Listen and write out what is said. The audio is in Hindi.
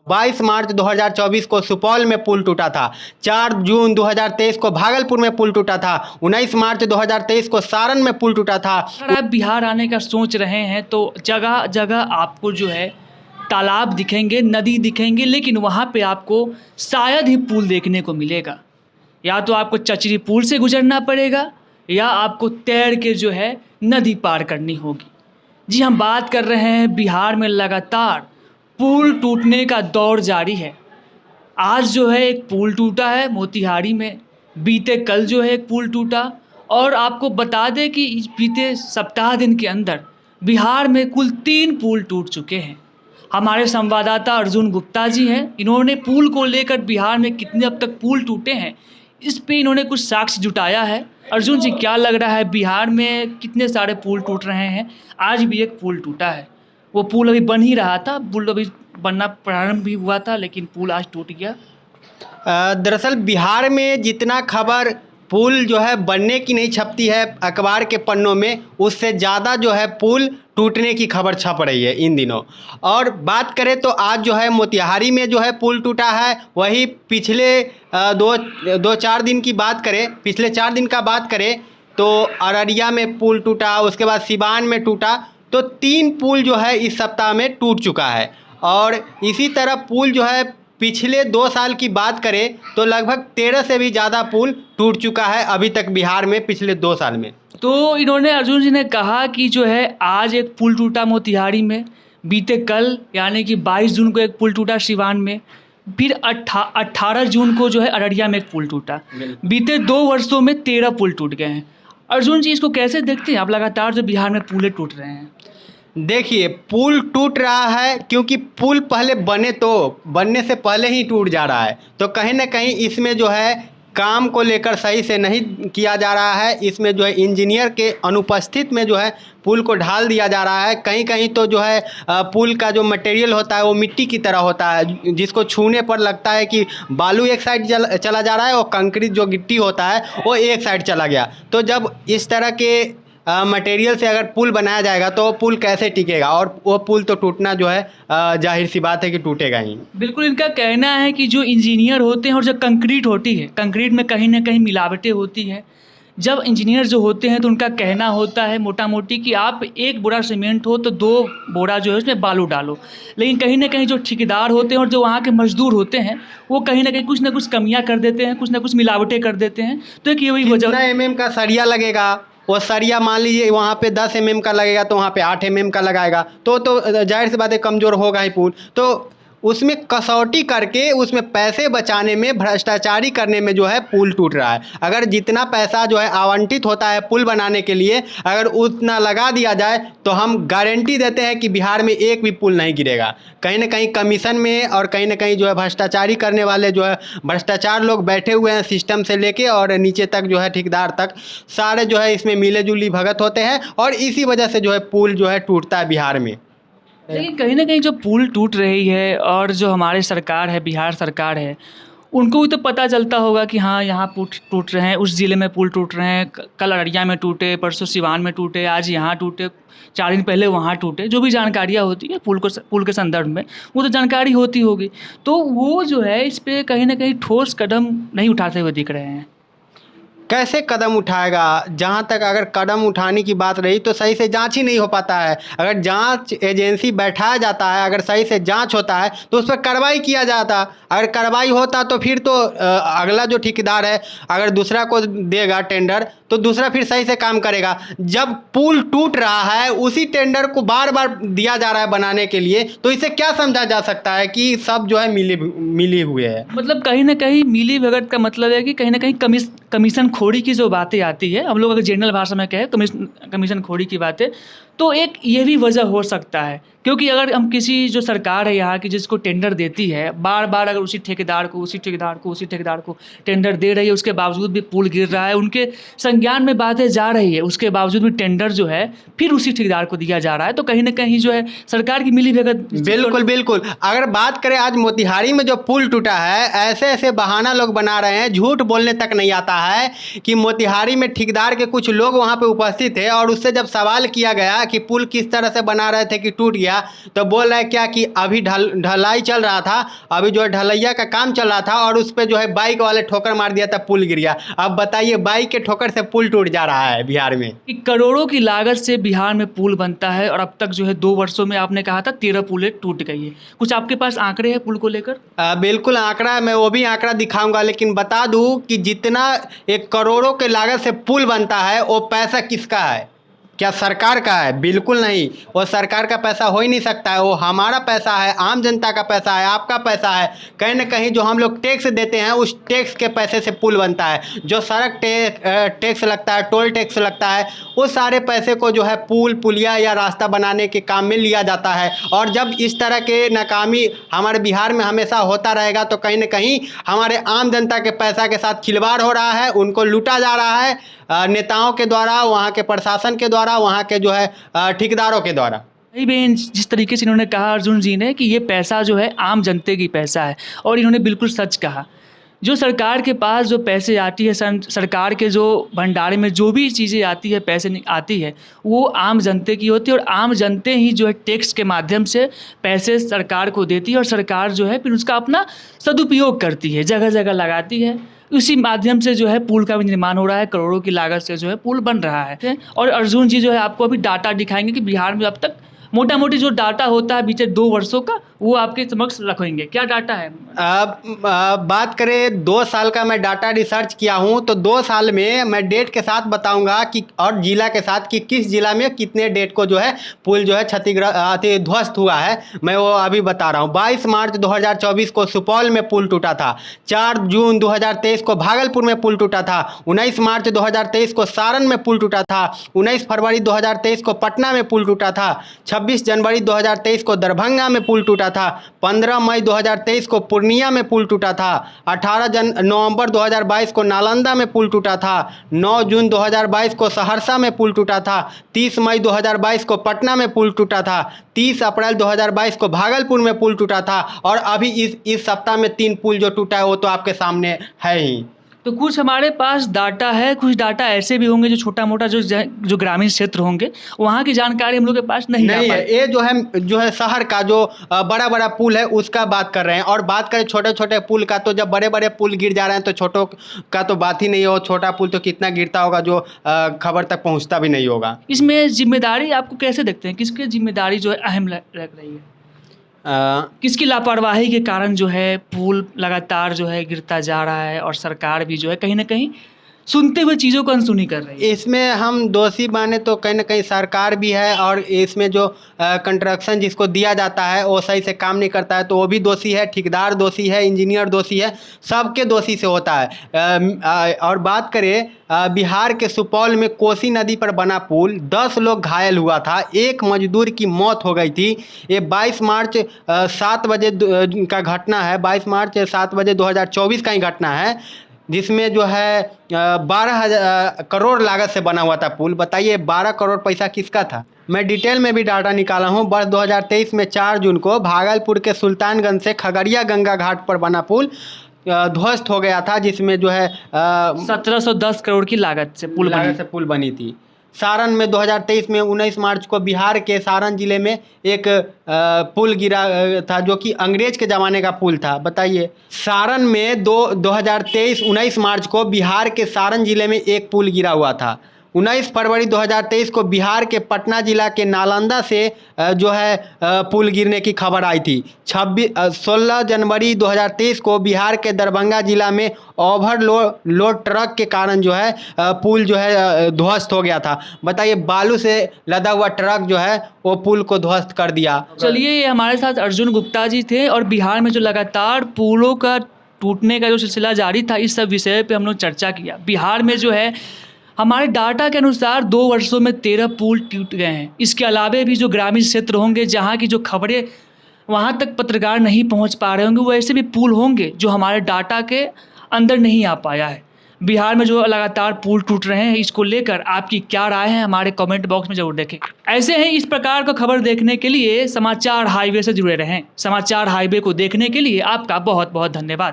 22 मार्च 2024 को सुपौल में पुल टूटा था। 4 जून 2023 को भागलपुर में पुल टूटा था। 19 मार्च 2023 को सारण में पुल टूटा था। अगर आप बिहार आने का सोच रहे हैं तो जगह जगह आपको जो है तालाब दिखेंगे, नदी दिखेंगे, लेकिन वहाँ पे आपको शायद ही पुल देखने को मिलेगा। या तो आपको चचरी पुल से गुजरना पड़ेगा या आपको तैर के जो है नदी पार करनी होगी। जी, हम बात कर रहे हैं बिहार में लगातार पुल टूटने का दौर जारी है। आज जो है एक पुल टूटा है मोतिहारी में, बीते कल जो है एक पुल टूटा, और आपको बता दें कि इस बीते सप्ताह दिन के अंदर बिहार में कुल 3 पुल टूट चुके हैं। हमारे संवाददाता अर्जुन गुप्ता जी हैं, इन्होंने पुल को लेकर बिहार में कितने अब तक पुल टूटे हैं इस पे इन्होंने कुछ साक्ष्य जुटाया है। अर्जुन जी, क्या लग रहा है बिहार में कितने सारे पुल टूट रहे हैं? आज भी एक पुल टूटा है, वो पुल अभी बन ही रहा था, पुल अभी बनना प्रारंभ भी हुआ था, लेकिन पुल आज टूट गया। दरअसल बिहार में जितना खबर पुल जो है बनने की नहीं छपती है अखबार के पन्नों में, उससे ज़्यादा जो है पुल टूटने की खबर छप रही है इन दिनों। और बात करें तो आज जो है मोतिहारी में जो है पुल टूटा है। वही पिछले 4 दिन की बात करें, पिछले 4 दिन का बात करें तो अररिया में पुल टूटा, उसके बाद सिवान में टूटा। तो 3 पुल जो है इस सप्ताह में टूट चुका है। और इसी तरह पुल जो है पिछले 2 साल की बात करें तो लगभग 13 से भी ज़्यादा पुल टूट चुका है अभी तक बिहार में पिछले 2 साल में। तो इन्होंने, अर्जुन जी ने कहा कि जो है आज एक पुल टूटा मोतिहारी में, बीते कल यानी कि 22 जून को एक पुल टूटा सिवान में, फिर 18 जून को जो है अररिया में एक पुल टूटा। बीते 2 वर्षों में 13 पुल टूट गए हैं। अर्जुन जी, इसको कैसे देखते हैं आप? लगातार जो बिहार में पुलें टूट रहे हैं। देखिए, पुल टूट रहा है क्योंकि पुल पहले बनने से पहले ही टूट जा रहा है। तो कहीं ना कहीं इसमें जो है काम को लेकर सही से नहीं किया जा रहा है। इसमें जो है इंजीनियर के अनुपस्थित में जो है पुल को ढाल दिया जा रहा है। कहीं कहीं तो जो है पुल का जो मटेरियल होता है वो मिट्टी की तरह होता है, जिसको छूने पर लगता है कि बालू एक साइड चला जा रहा है और कंक्रीट जो गिट्टी होता है वो एक साइड चला गया। तो जब इस तरह के मटेरियल से अगर पुल बनाया जाएगा तो पुल कैसे टिकेगा, और वो पुल तो टूटना जो है जाहिर सी बात है कि टूटेगा ही। बिल्कुल, इनका कहना है कि जो इंजीनियर होते हैं और जो कंक्रीट होती है, कंक्रीट में कहीं ना कहीं मिलावटें होती हैं। जब इंजीनियर जो होते हैं तो उनका कहना होता है मोटा मोटी कि आप 1 बोरा सीमेंट हो तो 2 बोरा जो है उसमें बालू डालो। लेकिन कहीं ना कहीं जो ठेकेदार होते हैं और जो वहाँ के मजदूर होते हैं वो कहीं ना कुछ कमियाँ कर देते हैं, कुछ ना कुछ मिलावटें कर देते हैं। तो एक यही वजह। कितना mm का सरिया लगेगा, वो सरिया मान लीजिए वहाँ पे 10 mm का लगेगा तो वहाँ पे 8 mm का लगाएगा, तो जाहिर सी बात है कमज़ोर होगा ही पुल। तो उसमें कसौटी करके उसमें पैसे बचाने में, भ्रष्टाचारी करने में जो है पुल टूट रहा है। अगर जितना पैसा जो है आवंटित होता है पुल बनाने के लिए, अगर उतना लगा दिया जाए तो हम गारंटी देते हैं कि बिहार में एक भी पुल नहीं गिरेगा। कहीं ना कहीं कमीशन में और कहीं ना कहीं जो है भ्रष्टाचारी करने वाले जो है भ्रष्टाचार लोग बैठे हुए हैं, सिस्टम से लेके और नीचे तक जो है ठेकेदार तक, सारे जो है इसमें मिले जुली भगत होते हैं और इसी वजह से जो है पुल जो है टूटता है बिहार में। लेकिन कहीं ना कहीं जो पुल टूट रही है और जो हमारी सरकार है, बिहार सरकार है, उनको भी तो पता चलता होगा कि हाँ यहाँ पुल टूट रहे हैं, उस ज़िले में पुल टूट रहे हैं, कल अररिया में टूटे, परसों सिवान में टूटे, आज यहाँ टूटे, 4 दिन पहले वहाँ टूटे। जो भी जानकारियाँ होती है पुल के संदर्भ में, वो तो जानकारी होती होगी। तो वो जो है इस पर कहीं ना कहीं ठोस कदम नहीं उठाते हुए दिख रहे हैं। कैसे कदम उठाएगा? जहाँ तक अगर कदम उठाने की बात रही तो सही से जांच ही नहीं हो पाता है। अगर जांच एजेंसी बैठाया जाता है, अगर सही से जांच होता है तो उस पर कार्रवाई किया जाता। अगर कार्रवाई होता तो फिर तो अगला जो ठेकेदार है अगर दूसरा को देगा टेंडर तो दूसरा फिर सही से काम करेगा। जब पुल टूट रहा है उसी टेंडर को बार बार दिया जा रहा है बनाने के लिए, तो इसे क्या समझा जा सकता है कि सब जो है मिली हुए है। मतलब कहीं ना कहीं मिली भगत का मतलब है कि कहीं ना कहीं कमीशन खोरी की जो बातें आती है, हम लोग अगर जनरल भाषा में कहें कमीशन खोरी की बातें, तो एक ये भी वजह हो सकता है। क्योंकि अगर हम किसी जो सरकार है यहाँ की जिसको टेंडर देती है, बार बार अगर उसी ठेकेदार को टेंडर दे रही है, उसके बावजूद भी पुल गिर रहा है, उनके संज्ञान में बातें जा रही है, उसके बावजूद भी टेंडर जो है फिर उसी ठेकेदार को दिया जा रहा है, तो कहीं ना कहीं जो है सरकार की मिली भगत। बिल्कुल। अगर बात करें आज मोतिहारी में जो पुल टूटा है, ऐसे ऐसे बहाना लोग बना रहे हैं, झूठ बोलने तक नहीं आता है कि मोतिहारी में ठेकेदार के कुछ लोग वहाँ पे उपस्थित थे और उससे जब सवाल किया गया पूछा कि पुल किस तरह से बना रहे थे कि टूट गया, तो बोल रहे क्या कि अभी ढलाई चल रहा था, अभी जो है ढलैया का काम चल रहा था और उस पर जो है बाइक वाले ठोकर मार दिया था, पुल गिर गया। अब बताइए बाइक के ठोकर से पुल टूट जा रहा है बिहार में। कि करोड़ों की लागत से बिहार में पुल बनता है और अब तक जो है 2 वर्षों में आपने कहा था 13 पुलें टूट गई है। कुछ आपके पास आंकड़े हैं पुल को लेकर? बिल्कुल आंकड़ा है, मैं वो भी आंकड़ा दिखाऊंगा, लेकिन बता दूं कि जितना एक करोड़ों के लागत से पुल बनता है वो पैसा किसका है? क्या सरकार का है? बिल्कुल नहीं, वो सरकार का पैसा हो ही नहीं सकता है। वो हमारा पैसा है, आम जनता का पैसा है, आपका पैसा है। कहीं ना कहीं जो हम लोग टैक्स देते हैं उस टैक्स के पैसे से पुल बनता है। जो सड़क टैक्स लगता है, टोल टैक्स लगता है, वो सारे पैसे को जो है पुल पुलिया या रास्ता बनाने के काम में लिया जाता है। और जब इस तरह के नाकामी हमारे बिहार में हमेशा होता रहेगा तो कहीं ना कहीं हमारे आम जनता के पैसा के साथ खिलवाड़ हो रहा है, उनको लूटा जा रहा है नेताओं के द्वारा, वहाँ के प्रशासन के द्वारा, वहाँ के जो है ठेकेदारों के द्वारा। नहीं बेन, जिस तरीके से इन्होंने कहा अर्जुन जी ने कि ये पैसा जो है आम जनते की पैसा है, और इन्होंने बिल्कुल सच कहा। जो सरकार के पास जो पैसे आती है, सरकार के जो भंडारे में जो भी चीज़ें आती है, पैसे आती है, वो आम जनते की होती है और आम जनते ही जो है टैक्स के माध्यम से पैसे सरकार को देती है और सरकार जो है फिर उसका अपना सदुपयोग करती है, जगह जगह लगाती है। उसी माध्यम से जो है पुल का भी निर्माण हो रहा है, करोड़ों की लागत से जो है पुल बन रहा है। और अर्जुन जी जो है आपको अभी डाटा दिखाएंगे कि बिहार में अब तक मोटा मोटी जो डाटा होता है बीते 2 वर्षों का, वो आपके समक्ष रखेंगे। क्या डाटा है? बात करें 2 साल का, मैं डाटा रिसर्च किया हूँ, तो 2 साल में मैं डेट के साथ बताऊंगा कि और जिला के साथ कि किस जिला में कितने डेट को जो है पुल जो है क्षतिग्रस्त ध्वस्त हुआ है, मैं वो अभी बता रहा हूँ। 22 मार्च 2024 को सुपौल में पुल टूटा था। 4 जून 2023 को भागलपुर में पुल टूटा था। 19 मार्च 2023 को सारण में पुल टूटा था। 19 फरवरी 2023 को पटना में पुल टूटा था। 26 जनवरी 2023 को दरभंगा में पुल टूटा था। 15 मई 2023 को पूर्णिया में पुल टूटा था। 18 नवंबर 2022 को नालंदा में पुल टूटा था। 9 जून 2022 को सहरसा में पुल टूटा था। 30 मई 2022 को पटना में पुल टूटा था। 30 अप्रैल 2022 को भागलपुर में पुल टूटा था। और अभी इस सप्ताह में 3 पुल जो टूटा है वो तो आपके सामने है ही। तो कुछ हमारे पास डाटा है, कुछ डाटा ऐसे भी होंगे जो छोटा मोटा जो ग्रामीण क्षेत्र होंगे वहाँ की जानकारी हम लोग के पास नहीं है। ये जो है शहर का जो बड़ा बड़ा पुल है उसका बात कर रहे हैं। और बात करें छोटे छोटे पुल का, तो जब बड़े बड़े पुल गिर जा रहे हैं तो छोटों का तो बात ही नहीं हो। छोटा पुल तो कितना गिरता होगा जो खबर तक पहुँचता भी नहीं होगा। इसमें जिम्मेदारी आपको कैसे देखते हैं, किसकी जिम्मेदारी जो है अहम लग रही है? किसकी लापरवाही के कारण जो है पुल लगातार जो है गिरता जा रहा है और सरकार भी जो है कहीं ना कहीं सुनते हुए चीज़ों को अनसुनी कर रही है? इसमें हम दोषी माने तो कहीं ना कहीं सरकार भी है, और इसमें जो कंस्ट्रक्शन जिसको दिया जाता है वो सही से काम नहीं करता है तो वो भी दोषी है। ठेकेदार दोषी है, इंजीनियर दोषी है, सबके दोषी से होता है। और बात करें बिहार के सुपौल में कोसी नदी पर बना पुल, 10 लोग घायल हुआ था, 1 मजदूर की मौत हो गई थी। ये 22 मार्च 7 बजे का घटना है। 22 मार्च 7 बजे 2024 का ही घटना है, जिसमें जो है 12,000 करोड़ लागत से बना हुआ था पुल। बताइए 12 करोड़ पैसा किसका था? मैं डिटेल में भी डाटा निकाला हूँ। वर्ष 2023 में 4 जून को भागलपुर के सुल्तानगंज से खगड़िया गंगा घाट पर बना पुल ध्वस्त हो गया था, जिसमें जो है 1710 करोड़ की लागत से पुल बनी थी। सारण में 2023 में 19 मार्च को बिहार के सारण जिले में एक पुल गिरा था जो कि अंग्रेज के ज़माने का पुल था। बताइए सारण में 2023 19 मार्च को बिहार के सारण जिले में एक पुल गिरा हुआ था। 19 फरवरी 2023 को बिहार के पटना जिला के नालंदा से जो है पुल गिरने की खबर आई थी। 16 जनवरी 2023 को बिहार के दरभंगा जिला में ओवरलोड ट्रक के कारण जो है पुल जो है ध्वस्त हो गया था। बताइए बालू से लदा हुआ ट्रक जो है वो पुल को ध्वस्त कर दिया। चलिए, ये हमारे साथ अर्जुन गुप्ता जी थे और बिहार में जो लगातार पुलों का टूटने का जो सिलसिला जारी था, इस सब विषय पे हम लोग चर्चा किया। बिहार में जो है हमारे डाटा के अनुसार 2 वर्षों में 13 पुल टूट गए हैं। इसके अलावा भी जो ग्रामीण क्षेत्र होंगे जहाँ की जो खबरें वहाँ तक पत्रकार नहीं पहुँच पा रहे होंगे, वो ऐसे भी पुल होंगे जो हमारे डाटा के अंदर नहीं आ पाया है। बिहार में जो लगातार पुल टूट रहे हैं, इसको लेकर आपकी क्या राय है हमारे कमेंट बॉक्स में जरूर देखें। ऐसे ही इस प्रकार का खबर देखने के लिए समाचार हाईवे से जुड़े रहें। समाचार हाईवे को देखने के लिए आपका बहुत बहुत धन्यवाद।